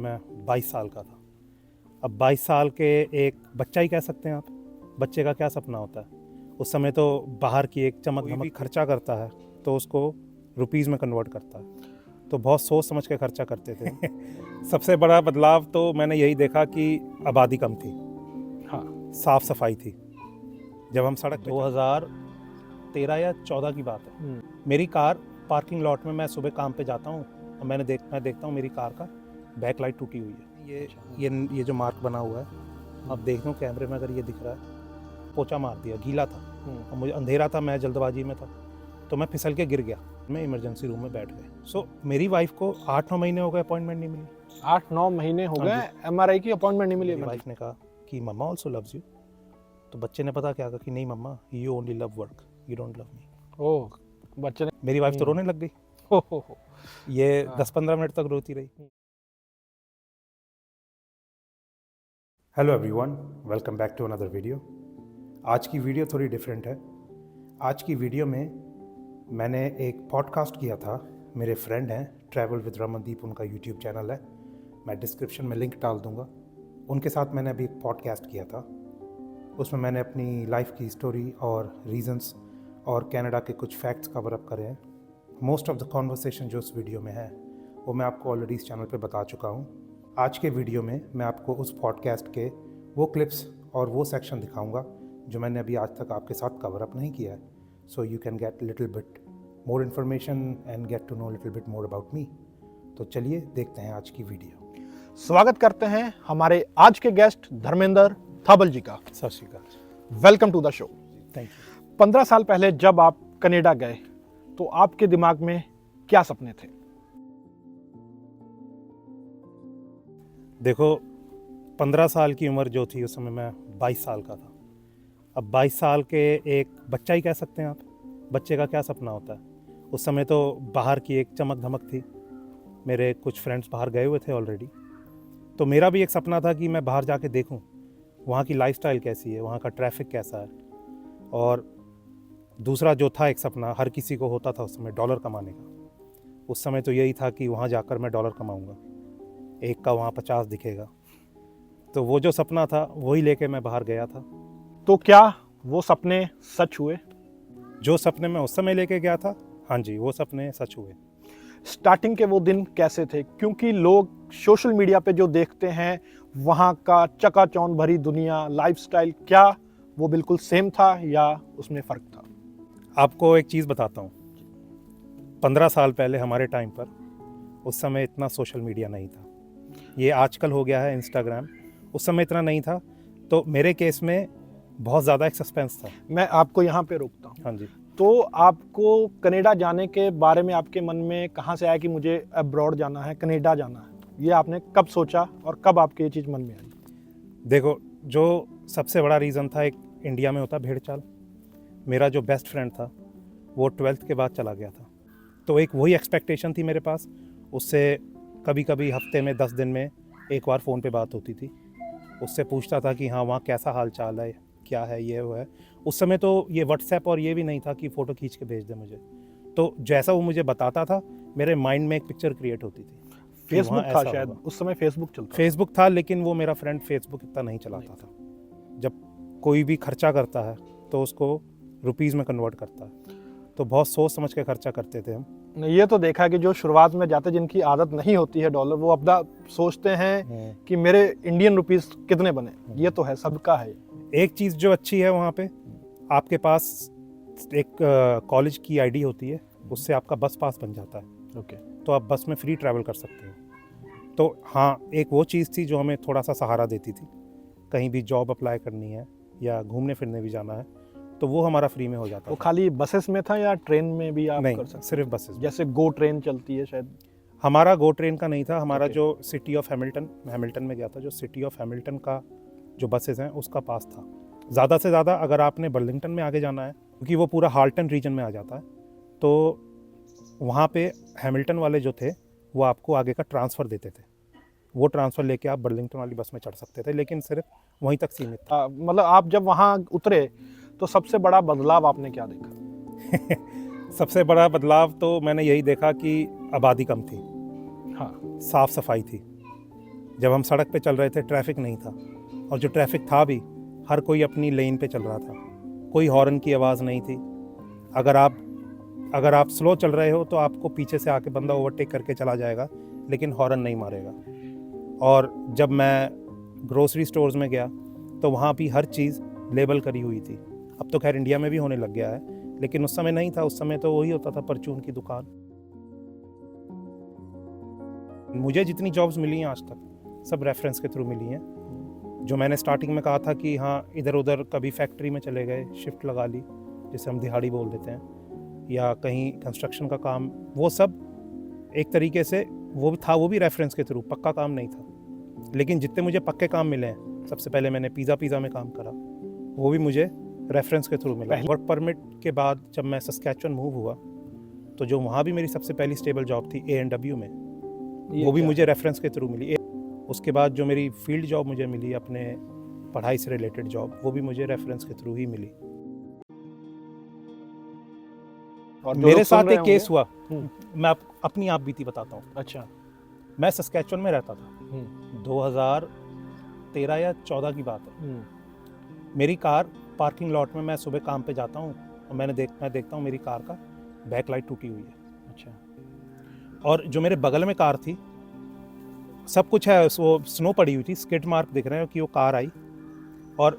मैं 22 साल का था। अब 22 साल के एक बच्चा ही कह सकते हैं आप। बच्चे का क्या सपना होता है उस समय, तो बाहर की एक चमक धमक खर्चा करता है तो उसको रुपीज़ में कन्वर्ट करता है। तो बहुत सोच समझ के खर्चा करते थे। सबसे बड़ा बदलाव तो मैंने यही देखा कि आबादी कम थी, हाँ, साफ सफाई थी। जब हम सड़क 2013 या 14 की बात है, मेरी कार पार्किंग लॉट में, मैं सुबह काम पे जाता हूँ और मैं देखता हूँ मेरी कार का बैक लाइट टूटी हुई है। ये जो मार्क बना हुआ है, आप देखते हो कैमरे में, अगर ये दिख रहा है, पोछा मार दिया, गीला था और मुझे अंधेरा था, मैं जल्दबाजी में था तो मैं फिसल के गिर गया। मैं इमरजेंसी रूम में बैठ गए। मेरी वाइफ को 8-9 महीने हो गए अपॉइंटमेंट नहीं मिली। 8-9 महीने हो गए MRI की अपॉइंटमेंट नहीं मिली। मेरी वाइफ ने कहा कि मम्मा ऑल्सो लव्स यू। तो बच्चे ने पता क्या कहा कि नहीं मम्मा, you only love work, you don't love me. Oh, बच्चे ने, मेरी वाइफ तो रोने लग गई। हो। ये 10-15 मिनट तक रोती रही। Hello everyone, welcome back to another video. आज की वीडियो थोड़ी डिफरेंट है। आज की वीडियो में मैंने एक पॉडकास्ट किया था। मेरे फ्रेंड हैं, ट्रैवल विद रमनदीप उनका यूट्यूब चैनल है, मैं डिस्क्रिप्शन में लिंक डाल दूँगा। उनके साथ मैंने अभी एक पॉडकास्ट किया था। उसमें मैंने अपनी लाइफ की स्टोरी और रीजंस और कनाडा के कुछ फैक्ट्स कवर अप करे हैं। मोस्ट ऑफ द कॉन्वर्सेशन जो उस वीडियो में है वो मैं आपको ऑलरेडी इस चैनल पे बता चुका हूँ। आज के वीडियो में मैं आपको उस पॉडकास्ट के वो क्लिप्स और वो सेक्शन दिखाऊंगा जो मैंने अभी आज तक आपके साथ कवर अप नहीं किया है, so you can get little bit more information and get to know little bit more about me. तो चलिए देखते हैं आज की वीडियो। स्वागत करते हैं हमारे आज के गेस्ट धर्मेंद्र थाबल जी का। Sat Shri Akal, welcome to the show. Thank you. 15 साल पहले जब आप कनाडा गए तो आपके दिमाग में क्या सपने थे? देखो, 15 साल की उम्र जो थी उस समय मैं 22 साल का था। अब 22 साल के एक बच्चा ही कह सकते हैं आप। बच्चे का क्या सपना होता है उस समय, तो बाहर की एक चमक धमक थी। मेरे कुछ फ्रेंड्स बाहर गए हुए थे ऑलरेडी, तो मेरा भी एक सपना था कि मैं बाहर जाके देखूं वहाँ की लाइफस्टाइल कैसी है, वहाँ का ट्रैफिक कैसा है। और दूसरा जो था एक सपना, हर किसी को होता था उस समय, डॉलर कमाने का। उस समय तो यही था कि वहाँ जाकर मैं डॉलर कमाऊँगा, एक का वहाँ 50 दिखेगा। तो वो जो सपना था वही लेके मैं बाहर गया था। तो क्या वो सपने सच हुए? जो सपने मैं उस समय लेके गया था, हाँ जी, वो सपने सच हुए। स्टार्टिंग के वो दिन कैसे थे? क्योंकि लोग सोशल मीडिया पे जो देखते हैं वहाँ का चकाचौंध भरी दुनिया, लाइफस्टाइल, क्या वो बिल्कुल सेम था या उसमें फ़र्क था? आपको एक चीज़ बताता हूँ। 15 साल पहले हमारे टाइम पर, उस समय इतना सोशल मीडिया नहीं था। ये आजकल हो गया है इंस्टाग्राम, उस समय इतना नहीं था। तो मेरे केस में बहुत ज़्यादा एक सस्पेंस था। मैं आपको यहाँ पे रोकता हूँ। हाँ जी। तो आपको कनाडा जाने के बारे में आपके मन में कहाँ से आया कि मुझे अब्रॉड जाना है, कनाडा जाना है? ये आपने कब सोचा और कब आपके ये चीज़ मन में आई? देखो, जो सबसे बड़ा रीज़न था, एक इंडिया में होता भेड़ चाल। मेरा जो बेस्ट फ्रेंड था वो 12th के बाद चला गया था, तो एक वही एक्सपेक्टेशन थी मेरे पास। उससे कभी कभी हफ्ते में 10 दिन में एक बार फ़ोन पे बात होती थी। उससे पूछता था कि हाँ वहाँ कैसा हाल चाल है, क्या है, ये वो है। उस समय तो ये व्हाट्सएप और ये भी नहीं था कि फ़ोटो खींच के भेज दे मुझे। तो जैसा वो मुझे बताता था, मेरे माइंड में एक पिक्चर क्रिएट होती थी। फेसबुक था शायद उस समय, फेसबुक चलता? फेसबुक था, लेकिन वो मेरा फ्रेंड फेसबुक इतना नहीं चलाता था। जब कोई भी खर्चा करता है तो उसको रुपीज़ में कन्वर्ट करता है। तो बहुत सोच समझ के खर्चा करते थे हम। ये तो देखा कि जो शुरुआत में जाते, जिनकी आदत नहीं होती है डॉलर, वो अपना सोचते हैं कि मेरे इंडियन रुपीस कितने बने। ये तो है, सबका है। एक चीज़ जो अच्छी है वहाँ पे, आपके पास एक कॉलेज की आईडी होती है, उससे आपका बस पास बन जाता है। ओके। तो आप बस में फ्री ट्रैवल कर सकते हो। तो हाँ, एक वो चीज़ थी जो हमें थोड़ा सा सहारा देती थी। कहीं भी जॉब अप्लाई करनी है या घूमने फिरने भी जाना है तो वो हमारा फ्री में हो जाता वो था। खाली बसेस में था या ट्रेन में भी आप नहीं, कर सकते? सिर्फ बसेस। जैसे गो ट्रेन चलती है शायद। हमारा गो ट्रेन का नहीं था, हमारा जो सिटी ऑफ हैमिल्टन में गया था, जो सिटी ऑफ हैमिल्टन का जो बसेस हैं उसका पास था। ज़्यादा से ज़्यादा अगर आपने बर्लिंगटन में आगे जाना है, क्योंकि वो पूरा हाल्टन रीजन में आ जाता है, तो वहाँ पे हैमिल्टन वाले जो थे वो आपको आगे का ट्रांसफ़र देते थे। वो ट्रांसफ़र लेके आप बर्लिंगटन वाली बस में चढ़ सकते थे, लेकिन सिर्फ वहीं तक सीमित था। मतलब आप जब वहाँ उतरे तो सबसे बड़ा बदलाव आपने क्या देखा? सबसे बड़ा बदलाव तो मैंने यही देखा कि आबादी कम थी, हाँ, साफ़ सफाई थी। जब हम सड़क पे चल रहे थे ट्रैफिक नहीं था, और जो ट्रैफिक था भी हर कोई अपनी लेन पे चल रहा था, कोई हॉर्न की आवाज़ नहीं थी। अगर आप स्लो चल रहे हो तो आपको पीछे से आके बंदा ओवरटेक करके चला जाएगा, लेकिन हॉर्न नहीं मारेगा। और जब मैं ग्रोसरी स्टोर्स में गया तो वहाँ भी हर चीज़ लेबल करी हुई थी। अब तो खैर इंडिया में भी होने लग गया है, लेकिन उस समय नहीं था। उस समय तो वही होता था, परचून की दुकान। मुझे जितनी जॉब्स मिली हैं आज तक सब रेफरेंस के थ्रू मिली हैं। जो मैंने स्टार्टिंग में कहा था कि हाँ इधर उधर कभी फैक्ट्री में चले गए, शिफ्ट लगा ली, जिसे हम दिहाड़ी बोल देते हैं, या कहीं कंस्ट्रक्शन का काम, वो सब एक तरीके से वो था, वो भी रेफरेंस के थ्रू, पक्का काम नहीं था। लेकिन जितने मुझे पक्के काम मिले हैं, सबसे पहले मैंने पिज़्ज़ा में काम करा, वो भी मुझे रेफरेंस के थ्रू मिला। वर्क परमिट के बाद जब मैं सस्कैचुअन मूव हुआ तो जो वहाँ भी मेरी सबसे पहली स्टेबल जॉब थी A&W में, वो भी मुझे रेफरेंस के थ्रू मिली। उसके बाद जो मेरी फील्ड जॉब मुझे मिली, अपने पढ़ाई से रिलेटेड जॉब, वो भी मुझे रेफरेंस के थ्रू ही मिली। और मेरे साथ एक केस हुआ, मैं अपनी आप बीती बताता हूँ। अच्छा। मैं सस्कैचुअन में रहता था, 2013 या 14 की बात है। मेरी कार पार्किंग लॉट में, मैं सुबह काम पे जाता हूँ और मैं देखता हूँ मेरी कार का बैक लाइट टूटी हुई है। अच्छा। और जो मेरे बगल में कार थी, सब कुछ है, वो स्नो पड़ी हुई थी, स्किड मार्क दिख रहे हैं कि वो कार आई, और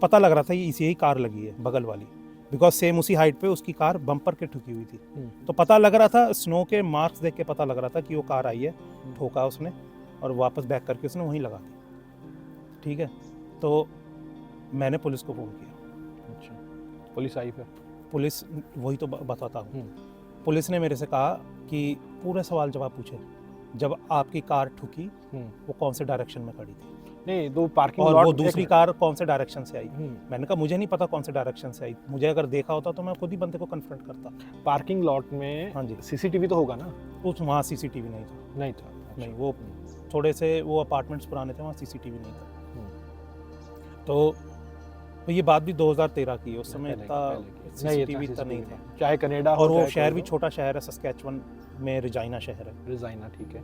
पता लग रहा था ये इसी ही कार लगी है बगल वाली, बिकॉज सेम उसी हाइट पे उसकी कार बम्पर के ठुकी हुई थी। तो पता लग रहा था, स्नो के मार्क्स देख के पता लग रहा था कि वो कार आई है, ठोका उसने और वापस बैक करके उसने वहीं लगा दी। ठीक है, तो मैंने पुलिस को फ़ोन किया। अच्छा, पुलिस आई फिर? पुलिस, वही तो बताता हूँ। पुलिस ने मेरे से कहा कि पूरे सवाल जवाब पूछे, जब आपकी कार ठुकी वो कौन से डायरेक्शन में खड़ी थी, नहीं दो पार्किंग और लॉट, वो दूसरी कार कौन से डायरेक्शन से आई। मैंने कहा मुझे नहीं पता कौन से डायरेक्शन से आई, मुझे अगर देखा होता तो मैं खुद ही बंदे को कन्फ्रंट करता। पार्किंग लॉट में हाँ जी, सीसीटीवी तो होगा ना? उस वहाँ सीसीटीवी नहीं था। नहीं था? नहीं, वो थोड़े से वो अपार्टमेंट्स पुराने थे, वहाँ सीसीटीवी नहीं था। तो ये बात भी 2013 की है, उस समय इतना सीसीटीवी इतना नहीं था, चाहे कनाडा और वो शहर भी छोटा शहर है, सस्कैचुअन में रिजाइना शहर है। रिजाइना, ठीक है।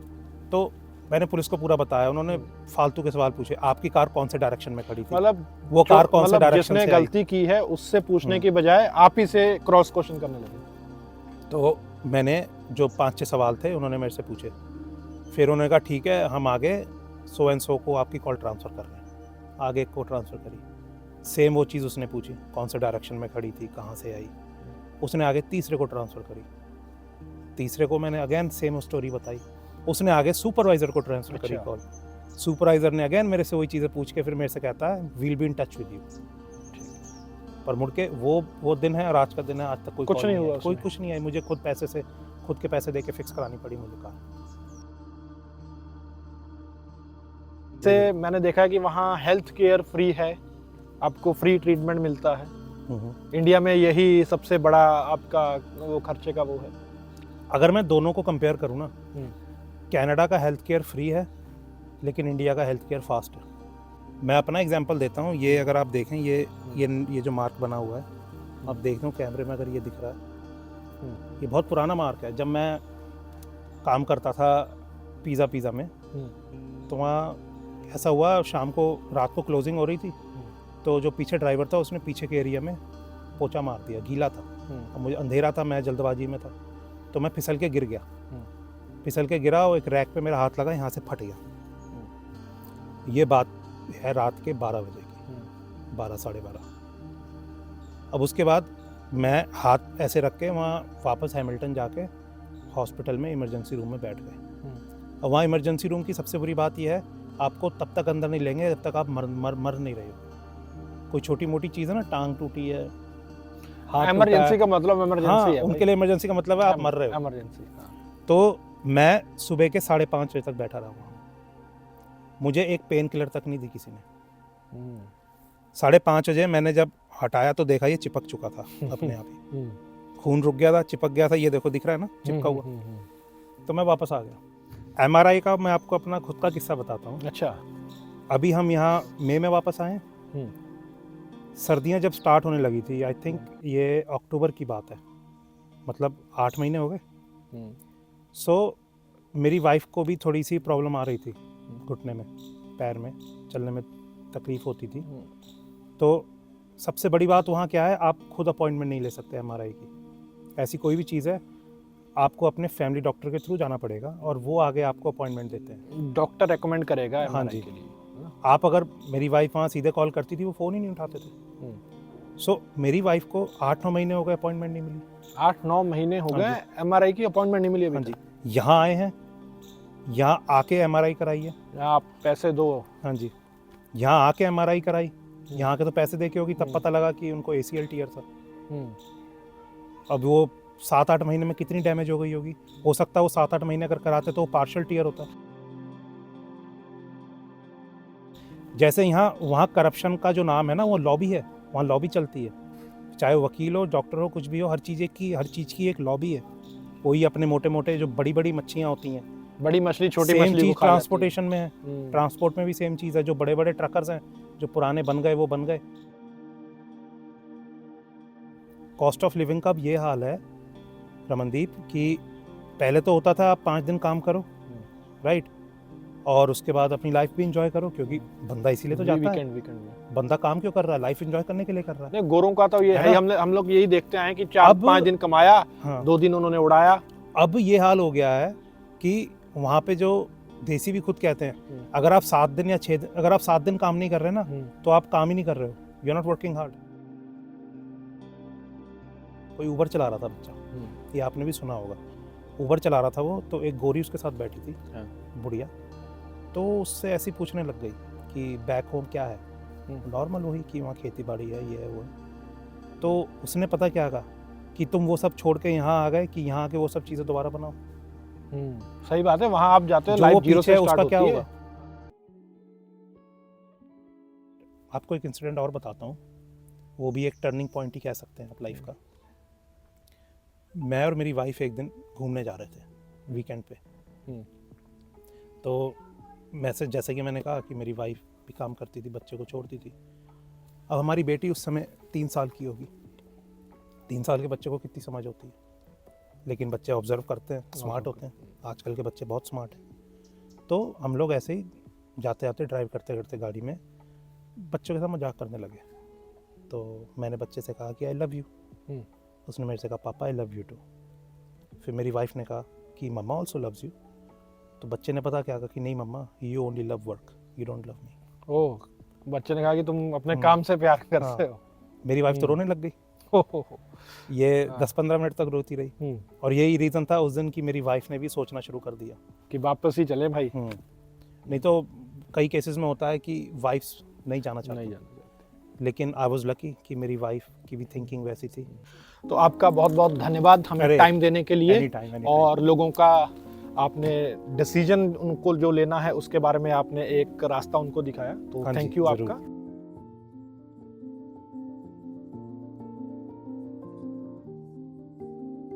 तो मैंने पुलिस को पूरा बताया, उन्होंने फालतू के सवाल पूछे, आपकी कार कौन से डायरेक्शन में खड़ी थी, मतलब वो कार कौन से डायरेक्शन से जिसने गलती की है उससे पूछने की बजाय आप ही से क्रॉस क्वेश्चन करने लगे। तो मैंने जो 5-6 सवाल थे उन्होंने मेरे से पूछे, फिर उन्होंने कहा ठीक है हम आगे सो एंड सो को आपकी कॉल ट्रांसफ़र कर रहे हैं। आगे को ट्रांसफ़र करी, सेम वो चीज़ उसने पूछी, कौन से डायरेक्शन में खड़ी थी, कहाँ से आई। उसने आगे तीसरे को ट्रांसफ़र करी, तीसरे को मैंने अगेन सेम स्टोरी बताई, उसने आगे सुपरवाइज़र को ट्रांसफ़र करी कॉल। सुपरवाइज़र ने अगेन मेरे से वही चीज़ें पूछ के फिर मेरे से कहता है we'll be in touch with you. पर मुड़ के वो दिन है और आज का दिन है, आज तक कोई कुछ नहीं हुआ, कोई कुछ नहीं आई। मुझे खुद के पैसे दे के फिक्स करानी पड़ी मुझे कार। से मैंने देखा है कि वहाँ हेल्थ केयर फ्री है, आपको फ्री ट्रीटमेंट मिलता है। इंडिया में यही सबसे बड़ा आपका वो खर्चे का वो है। अगर मैं दोनों को कंपेयर करूँ ना, कनाडा का हेल्थ केयर फ्री है, लेकिन इंडिया का हेल्थ केयर फास्ट है। मैं अपना एग्जांपल देता हूँ, ये अगर आप देखें, ये जो मार्क बना हुआ है, आप देखते हो कैमरे में, अगर ये दिख रहा है, ये बहुत पुराना मार्क है। जब मैं काम करता था पिज़्ज़ा में, तो वहाँ ऐसा हुआ, शाम को रात को क्लोजिंग हो रही थी, तो जो पीछे ड्राइवर था उसने पीछे के एरिया में पोछा मार दिया, गीला था, और मुझे अंधेरा था, मैं जल्दबाजी में था, तो मैं फिसल के गिर गया। फिसल के गिरा और एक रैक पे मेरा हाथ लगा, यहाँ से फट गया। ये बात है रात के 12 बजे की, 12 साढ़े 12। अब उसके बाद मैं हाथ ऐसे रख के वहाँ वापस हैमिल्टन जाके हॉस्पिटल में इमरजेंसी रूम में बैठ गए। और वहाँ इमरजेंसी रूम की सबसे बुरी बात यह है, आपको तब तक अंदर नहीं लेंगे जब तक आप मर नहीं रहे हो। कोई छोटी मोटी चीज़ है ना, टांग टूटी है, इमरजेंसी का मतलब इमरजेंसी है, उनके लिए इमरजेंसी का मतलब है आप मर रहे हो। इमरजेंसी। तो मैं सुबह के 5:30 बजे तक बैठा रहा हूँ, मुझे एक पेन किलर तक नहीं दी किसी ने। 5:30 बजे मैंने जब हटाया तो देखा ये चिपक चुका था अपने आप ही, खून रुक गया था, चिपक गया था, ये देखो दिख रहा है ना चिपका हुआ। तो मैं वापस आ गया। MRI का मैं आपको अपना खुद का किस्सा बताता हूँ। अच्छा। अभी हम यहाँ मई में वापस आए, सर्दियाँ जब स्टार्ट होने लगी थी, आई थिंक ये अक्टूबर की बात है, मतलब 8 महीने हो गए। सो मेरी वाइफ को भी थोड़ी सी प्रॉब्लम आ रही थी, घुटने में, पैर में, चलने में तकलीफ होती थी। तो सबसे बड़ी बात वहाँ क्या है, आप खुद अपॉइंटमेंट नहीं ले सकते MRI की। ऐसी कोई भी चीज़ है, आपको अपने फैमिली डॉक्टर के थ्रू जाना पड़ेगा और वो आगे आपको अपॉइंटमेंट देते हैं। डॉक्टर रेकमेंड करेगा हाँ MRI जी। के लिए, है ना? आप अगर, मेरी वाइफ वहाँ सीधे कॉल करती थी, वो फ़ोन ही नहीं उठाते थे। सो मेरी वाइफ को 8-9 महीने हो गए अपॉइंटमेंट नहीं मिली। 8-9 महीने हो हाँ गए MRI की अपॉइंटमेंट नहीं मिली अभी हाँ जी, तक। यहाँ आए हैं, यहाँ आके MRI कराई है। आप पैसे दो। हाँ जी, यहाँ आके MRI कराई, यहाँ के तो पैसे दे के होगी, तब पता लगा कि उनको ACL टीयर था। अब वो 7-8 महीने में कितनी डैमेज हो गई होगी, हो सकता है वो 7-8 महीने अगर कराते तो वो पार्शियल टीयर होता। जैसे यहाँ वहाँ करप्शन का जो नाम है ना, वो लॉबी है, वहाँ लॉबी चलती है, चाहे वो वकील हो, डॉक्टर हो, कुछ भी हो, हर चीज़ की एक लॉबी है। कोई अपने मोटे मोटे जो बड़ी बड़ी मच्छियाँ होती हैं, बड़ी मछली छोटी सेम मछली चीज़ को खा जाती है। ट्रांसपोर्टेशन में है, ट्रांसपोर्ट में भी सेम चीज़ है। जो बड़े बड़े ट्रकर्स हैं, जो पुराने बन गए वो बन गए। कॉस्ट ऑफ लिविंग का अब ये हाल है रमनदीप कि पहले तो होता था आप 5 दिन काम करो, राइट, और उसके बाद अपनी लाइफ भी इंजॉय करो, क्योंकि बंदा इसीलिए तो जाता है। वीकेंड में बंदा काम क्यों कर रहा है, लाइफ इंजॉय करने के लिए कर रहा है। नहीं, गोरों का तो ये है है, ना? हम लोग यही देखते हैं कि 4-5 दिन कमाया, हाँ, 2 दिन उन्होंने उड़ाया। अब ये हाल हो गया है कि वहाँ पे जो देसी भी खुद कहते हैं, अगर आप 7 दिन या 6 दिन, अगर आप 7 दिन काम नहीं कर रहे ना, तो आप काम ही नहीं कर रहे हो, you are not working hard. कोई ऊबर चला रहा था बच्चा, ये आपने भी सुना होगा, ऊबर चला रहा था वो, तो एक गोरी उसके साथ बैठी थी, बुढ़िया, तो उससे ऐसी पूछने लग गई कि बैक होम क्या है, नॉर्मल वही कि वहाँ खेती बाड़ी है, ये है वो है। तो उसने पता क्या कहा कि तुम वो सब छोड़ के यहाँ आ गए कि यहाँ आके वो सब चीज़ें दोबारा बनाओ। सही बात है, वहाँ आप जाते हो, जो लाइफ वो जीरो पीछे से है स्टार्ट उसका क्या होती है। होगा। आपको एक इंसिडेंट और बताता हूँ, वो भी एक टर्निंग पॉइंट ही कह सकते हैं आप लाइफ का। मैं और मेरी वाइफ एक दिन घूमने जा रहे थे वीकेंड पे। तो मैसेज, जैसे कि मैंने कहा कि मेरी वाइफ भी काम करती थी, बच्चे को छोड़ती थी। अब हमारी बेटी उस समय 3 साल की होगी। 3 साल के बच्चे को कितनी समझ होती है, लेकिन बच्चे ऑब्जर्व करते हैं, स्मार्ट होते हैं, आजकल के बच्चे बहुत स्मार्ट हैं। तो हम लोग ऐसे ही जाते जाते, ड्राइव करते करते गाड़ी में बच्चों के साथ मजाक करने लगे। तो मैंने बच्चे से कहा कि आई लव यू, उसने मेरे से कहा पापा आई लव यू टू। फिर मेरी वाइफ ने कहा कि मम्मा ऑल्सो लव्स यू। तो बच्चे ने पता क्या कहा कि नहीं मम्मा, you only love work, you don't love me. Oh, बच्चे ने कहा कि तुम अपने काम से प्यार करते हो। मेरी वाइफ तो रोने लग गई। ये 10-15 मिनट तक रोती रही, और यही रीज़न था उस दिन की मेरी वाइफ ने भी सोचना शुरू कर दिया कि वापस ही चले भाई। नहीं तो कई केसेस में होता है कि वाइफ्स नहीं जाना चाहती, लेकिन आई वाज लकी कि मेरी वाइफ की भी थिंकिंग वैसी थी। तो आपका बहुत बहुत धन्यवाद हमें टाइम देने के लिए, anytime. और लोगों का आपने डिसीजन उनको जो लेना है उसके बारे में आपने एक रास्ता उनको दिखाया, तो हाँ जी, थैंक यू ज़रूर। आपका।